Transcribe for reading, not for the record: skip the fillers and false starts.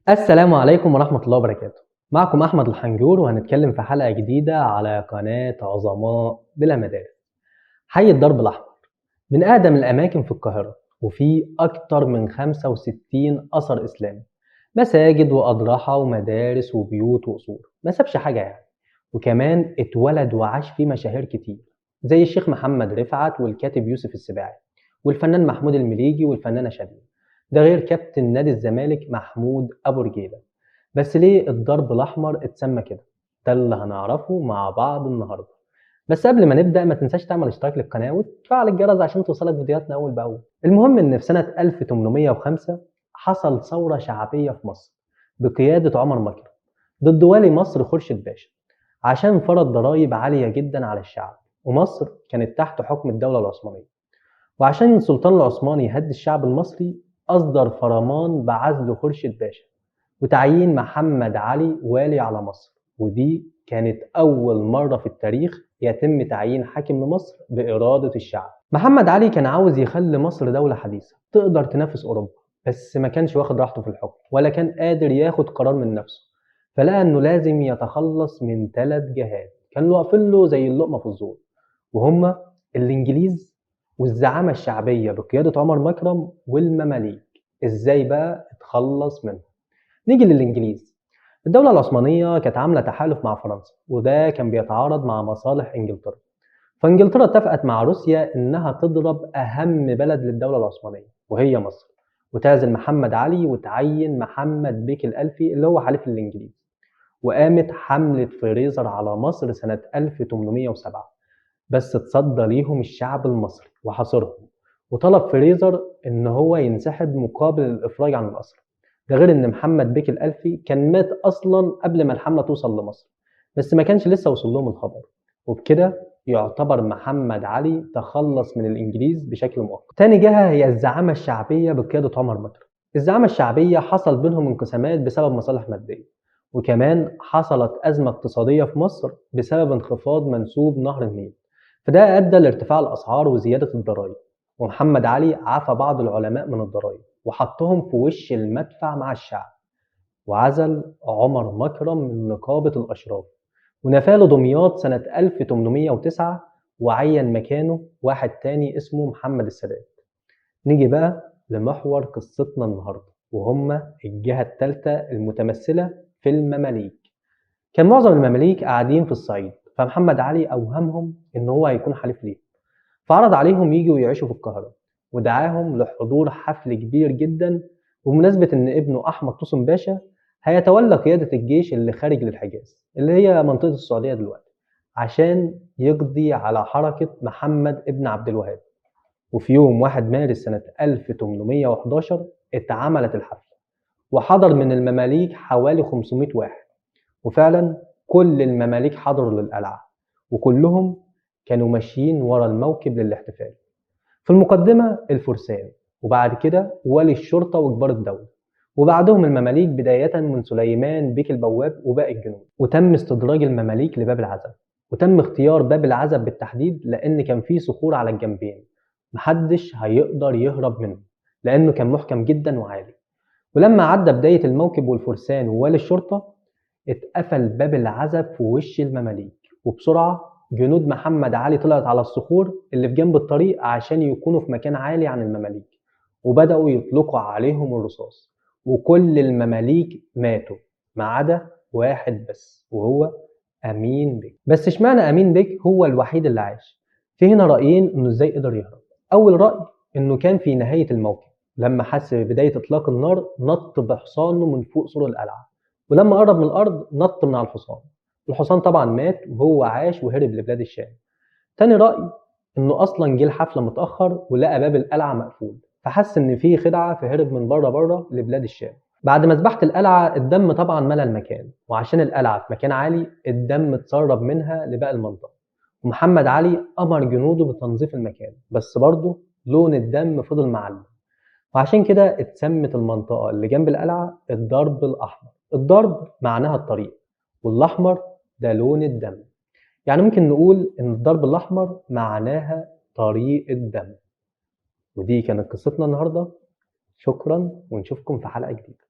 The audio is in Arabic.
السلام عليكم ورحمة الله وبركاته. معكم أحمد الحنجور وهنتكلم في حلقة جديدة على قناة عظماء بلا مدارس. حي الدرب الأحمر من أقدم الأماكن في القاهرة، وفيه أكتر من 65 أثر إسلامي، مساجد وأضرحة ومدارس وبيوت وقصور، ما سابش حاجة يعني. وكمان اتولد وعاش فيه مشاهير كتير زي الشيخ محمد رفعت والكاتب يوسف السباعي والفنان محمود المليجي والفنانة شادية، ده غير كابتن نادي الزمالك محمود أبو رجيلة. بس ليه الضرب الأحمر اتسمى كده؟ ده اللي هنعرفه مع بعض النهاردة. بس قبل ما نبدأ ما تنساش تعمل اشتراك للقناة وتفعل الجرس عشان توصلك فيديوهاتنا أول بأول. المهم إن في سنة 1805 حصل ثورة شعبية في مصر بقيادة عمر مكرم ضد والي مصر خورشيد باشا، عشان فرض ضرائب عالية جدا على الشعب، ومصر كانت تحت حكم الدولة العثمانية. وعشان السلطان العثماني يهدي الشعب المصري أصدر فرمان بعزل خورشيد باشا وتعيين محمد علي والي على مصر، ودي كانت أول مرة في التاريخ يتم تعيين حاكم لمصر بإرادة الشعب. محمد علي كان عاوز يخلي مصر دولة حديثة تقدر تنافس أوروبا، بس ما كانش واخد راحته في الحكم ولا كان قادر ياخد قرار من نفسه، فلقى إنه لازم يتخلص من 3 جهات كانوا واقفين له زي اللقمة في الزور، وهما الإنجليز والزعامة الشعبية بقيادة عمر مكرم والمماليك. إزاي بقى اتخلص منهم؟ نيجي للإنجليز. الدولة العثمانية كانت عاملة تحالف مع فرنسا، وده كان بيتعارض مع مصالح إنجلترا، فإنجلترا اتفقت مع روسيا إنها تضرب أهم بلد للدولة العثمانية وهي مصر، وتعزل محمد علي وتعين محمد بيك الألفي اللي هو حليف الإنجليز. وقامت حملة فريزر على مصر سنة 1807، بس اتصدى ليهم الشعب المصري وحاصرهم، وطلب فريزر إن هو ينسحب مقابل الإفراج عن الأسرى. ده غير إن محمد بيك الألفي كان مات أصلا قبل ما الحملة توصل لمصر، بس ما كانش لسه وصل لهم الخبر. وبكده يعتبر محمد علي تخلص من الإنجليز بشكل مؤقت. تاني جهة هي الزعامة الشعبية بقيادة عمر مكرم. الزعامة الشعبية حصل بينهم انقسامات بسبب مصالح مادية، وكمان حصلت أزمة اقتصادية في مصر بسبب انخفاض منسوب نهر النيل، فده أدى لارتفاع الأسعار وزيادة الضرائب. ومحمد علي عفى بعض العلماء من الضرائب وحطهم في وش المدفع مع الشعب، وعزل عمر مكرم من نقابة الأشراف ونفاله دمياط سنة 1809، وعين مكانه واحد تاني اسمه محمد السادات. نيجي بقى لمحور قصتنا النهاردة، وهما الجهة الثالثة المتمثلة في المماليك. كان معظم المماليك قاعدين في الصعيد، فمحمد علي أوهمهم إن هو هيكون حليف ليهم، فعرض عليهم يجوا يعيشوا في القاهرة ودعاهم لحضور حفل كبير جدا بمناسبة إن ابنه أحمد طوسم باشا هيتولى قيادة الجيش اللي خارج للحجاز اللي هي منطقة السعودية دلوقتي، عشان يقضي على حركة محمد ابن عبد الوهاب. وفي يوم 1 مارس سنة 1811 اتعملت الحفلة، وحضر من المماليك حوالي 500 واحد، وفعلا كل المماليك حضروا للقلعة، وكلهم كانوا ماشيين ورا الموكب للاحتفال. في المقدمة الفرسان، وبعد كده ولي الشرطة وكبار الدولة، وبعدهم المماليك بداية من سليمان بيك البواب وباقي الجنود. وتم استدراج المماليك لباب العزب، وتم اختيار باب العزب بالتحديد لأن كان فيه صخور على الجنبين محدش هيقدر يهرب منه، لأنه كان محكم جدا وعالي. ولما عدى بداية الموكب والفرسان ووالي الشرطة اتقفل باب العزب في وش المماليك، وبسرعة جنود محمد علي طلعت على الصخور اللي في جنب الطريق عشان يكونوا في مكان عالي عن المماليك، وبدأوا يطلقوا عليهم الرصاص، وكل المماليك ماتوا ما عدا واحد بس وهو أمين بك. بس اشمعنى أمين بك هو الوحيد اللي عاش؟ في هنا رأيين إنه إزاي قدر يهرب. أول رأي إنه كان في نهاية الموكب، لما حس ببداية إطلاق النار نط بحصانه من فوق سور القلعة، ولما قرب من الأرض نط من على الحصان. الحصان طبعا مات وهو عاش وهرب لبلاد الشام. تاني رأي إنه أصلا جه الحفلة متأخر ولقى باب القلعة مقفول، فحس إن في خدعة فهرب من بره لبلاد الشام. بعد مذبحة القلعة الدم طبعا ملى المكان، وعشان القلعة في مكان عالي الدم اتسرب منها لباقي المنطقة، ومحمد علي أمر جنوده بتنظيف المكان، بس برضه لون الدم فضل معلم، وعشان كده اتسمت المنطقة اللي جنب القلعة الدرب الأحمر. الدرب معناها الطريق، والأحمر ده لون الدم، يعني ممكن نقول إن الدرب الأحمر معناها طريق الدم. ودي كانت قصتنا النهاردة، شكرا ونشوفكم في حلقة جديدة.